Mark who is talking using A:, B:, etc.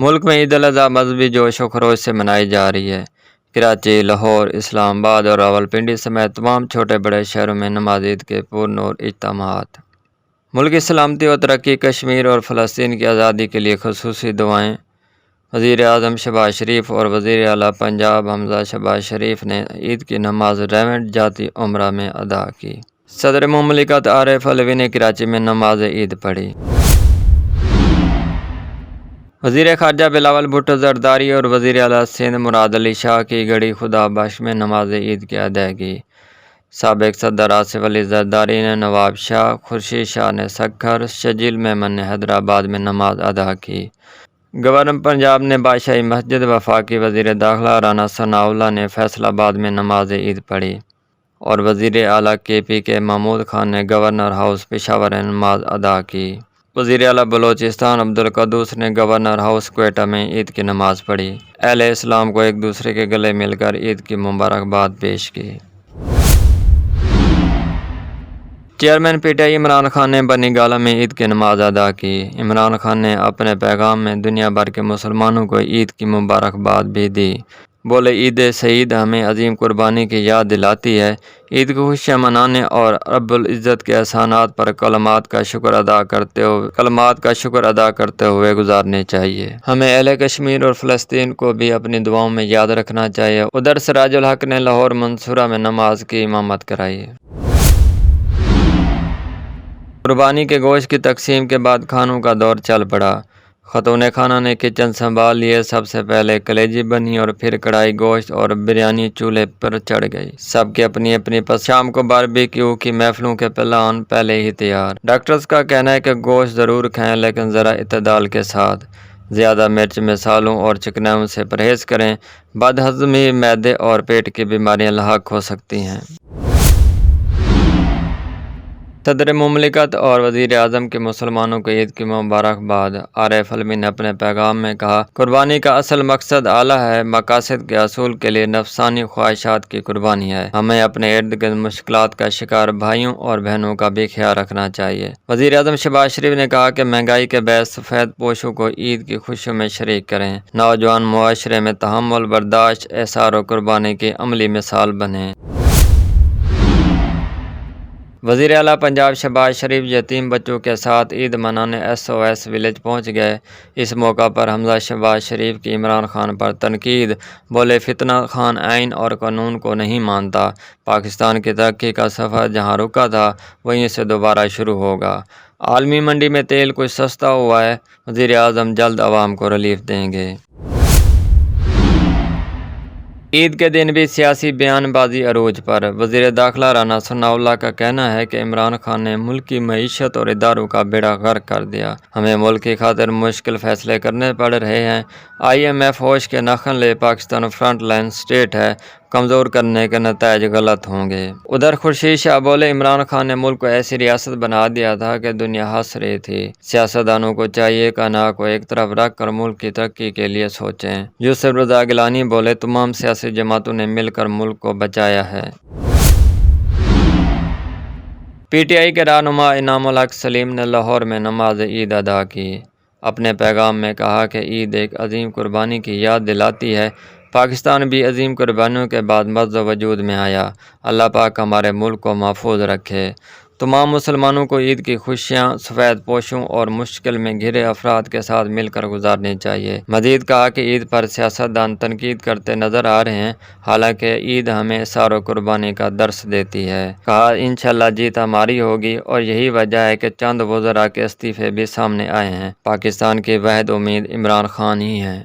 A: ملک میں عید الاضحیٰ مذہبی جوش و خروش سے منائی جا رہی ہے۔ کراچی، لاہور، اسلام آباد اور راولپنڈی سمیت تمام چھوٹے بڑے شہروں میں نماز عید کے پرنور اجتماعات۔ ملک کی سلامتی و ترقی، کشمیر اور فلسطین کی آزادی کے لیے خصوصی دعائیں۔ وزیر اعظم شہباز شریف اور وزیر اعلیٰ پنجاب حمزہ شہباز شریف نے عید کی نماز ریونٹ جاتی عمرہ میں ادا کی۔ صدر مملکت عارف علوی نے کراچی میں نماز عید پڑھی۔ وزیر خارجہ بلاول بھٹو زرداری اور وزیر اعلیٰ سندھ مراد علی شاہ کی گڑھی خدا بخش میں نماز عید کی ادائیگی۔ سابق صدر آصف علی زرداری نے نواب شاہ، خورشید شاہ نے سکھر، شجیل میمن نے حیدرآباد میں نماز ادا کی۔ گورنر پنجاب نے بادشاہی مسجد، وفاقی وزیر داخلہ رانا ثناء اللہ نے فیصل آباد میں نماز عید پڑھی اور وزیر اعلیٰ KP کے محمود خان نے گورنر ہاؤس پشاور میں نماز ادا کی۔ وزیر اعلیٰ بلوچستان عبدالقدوس نے گورنر ہاؤس کوئٹہ میں عید کی نماز پڑھی۔ اہل اسلام کو ایک دوسرے کے گلے مل کر عید کی مبارکباد پیش کی۔ چیئرمین PTI عمران خان نے بنی گالہ میں عید کی نماز ادا کی۔ عمران خان نے اپنے پیغام میں دنیا بھر کے مسلمانوں کو عید کی مبارکباد بھی دی۔ بولے، عید سعید ہمیں عظیم قربانی کی یاد دلاتی ہے۔ عید کی خوشیاں منانے اور رب العزت کے احسانات پر کلمات کا شکر ادا کرتے ہوئے گزارنے چاہیے۔ ہمیں اہل کشمیر اور فلسطین کو بھی اپنی دعاؤں میں یاد رکھنا چاہیے۔ ادھر سراج الحق نے لاہور منصورہ میں نماز کی امامت کرائی۔ قربانی کے گوشت کی تقسیم کے بعد کھانوں کا دور چل پڑا۔ خاتون خانہ نے کچن سنبھال لیے۔ سب سے پہلے کلیجی بنی اور پھر کڑھائی گوشت اور بریانی چولہے پر چڑھ گئی۔ سب کی اپنی اپنی پسند۔ شام کو باربیکیو کی محفلوں کے پلان پہلے ہی تیار۔ ڈاکٹرز کا کہنا ہے کہ گوشت ضرور کھائیں لیکن ذرا اعتدال کے ساتھ۔ زیادہ مرچ، مصالحوں اور چکنائی سے پرہیز کریں۔ بد ہضمی، معدے اور پیٹ کی بیماریاں لاحق ہو سکتی ہیں۔ صدر مملکت اور وزیر اعظم کی مسلمانوں کو عید کی مبارکباد۔ عارف علوی نے اپنے پیغام میں کہا، قربانی کا اصل مقصد اعلیٰ ہے۔ مقاصد کے حصول کے لیے نفسانی خواہشات کی قربانی ہے۔ ہمیں اپنے ارد گرد مشکلات کا شکار بھائیوں اور بہنوں کا بھی خیال رکھنا چاہیے۔ وزیر اعظم شہباز شریف نے کہا کہ مہنگائی کے باعث سفید پوشوں کو عید کی خوشیوں میں شریک کریں۔ نوجوان معاشرے میں تحمل، برداشت، ایثار و قربانی کی عملی مثال بنیں۔ وزیر اعلیٰ پنجاب شہباز شریف یتیم بچوں کے ساتھ عید منانے SOS ولیج پہنچ گئے۔ اس موقع پر حمزہ شہباز شریف کی عمران خان پر تنقید۔ بولے، فتنہ خان آئین اور قانون کو نہیں مانتا۔ پاکستان کی ترقی کا سفر جہاں رکا تھا وہیں سے دوبارہ شروع ہوگا۔ عالمی منڈی میں تیل کچھ سستا ہوا ہے۔ وزیر اعظم جلد عوام کو ریلیف دیں گے۔ عید کے دن بھی سیاسی بیان بازی عروج پر۔ وزیر داخلہ رانا ثناء اللہ کا کہنا ہے کہ عمران خان نے ملک کی معیشت اور اداروں کا بیڑا غرق کر دیا۔ ہمیں ملک کی خاطر مشکل فیصلے کرنے پڑ رہے ہیں۔ IMF ہوش کے ناخن لے، پاکستان فرنٹ لائن اسٹیٹ ہے، کمزور کرنے کے نتائج غلط ہوں گے۔ ادھر خورشید شاہ بولے، عمران خان نے ملک کو ایسی ریاست بنا دیا تھا کہ دنیا ہنس رہی تھی۔ سیاستدانوں کو چاہیے کہ ناک کو ایک طرف رکھ کر ملک کی ترقی کے لیے سوچیں۔ یوسف رضا گیلانی بولے، تمام سیاسی جماعتوں نے مل کر ملک کو بچایا ہے۔ PTI کے رہنما انعام الحق سلیم نے لاہور میں نماز عید ادا کی۔ اپنے پیغام میں کہا کہ عید ایک عظیم قربانی کی یاد دلاتی ہے۔ پاکستان بھی عظیم قربانیوں کے بعد مزہ وجود میں آیا۔ اللہ پاک ہمارے ملک کو محفوظ رکھے۔ تمام مسلمانوں کو عید کی خوشیاں سفید پوشوں اور مشکل میں گھرے افراد کے ساتھ مل کر گزارنی چاہیے۔ مزید کہا کہ عید پر سیاستدان تنقید کرتے نظر آ رہے ہیں، حالانکہ عید ہمیں ایثار و قربانی کا درس دیتی ہے۔ کہا، انشاءاللہ جیت ہماری ہوگی اور یہی وجہ ہے کہ چند وزراء کے استعفے بھی سامنے آئے ہیں۔ پاکستان کی واحد امید عمران خان ہی ہیں۔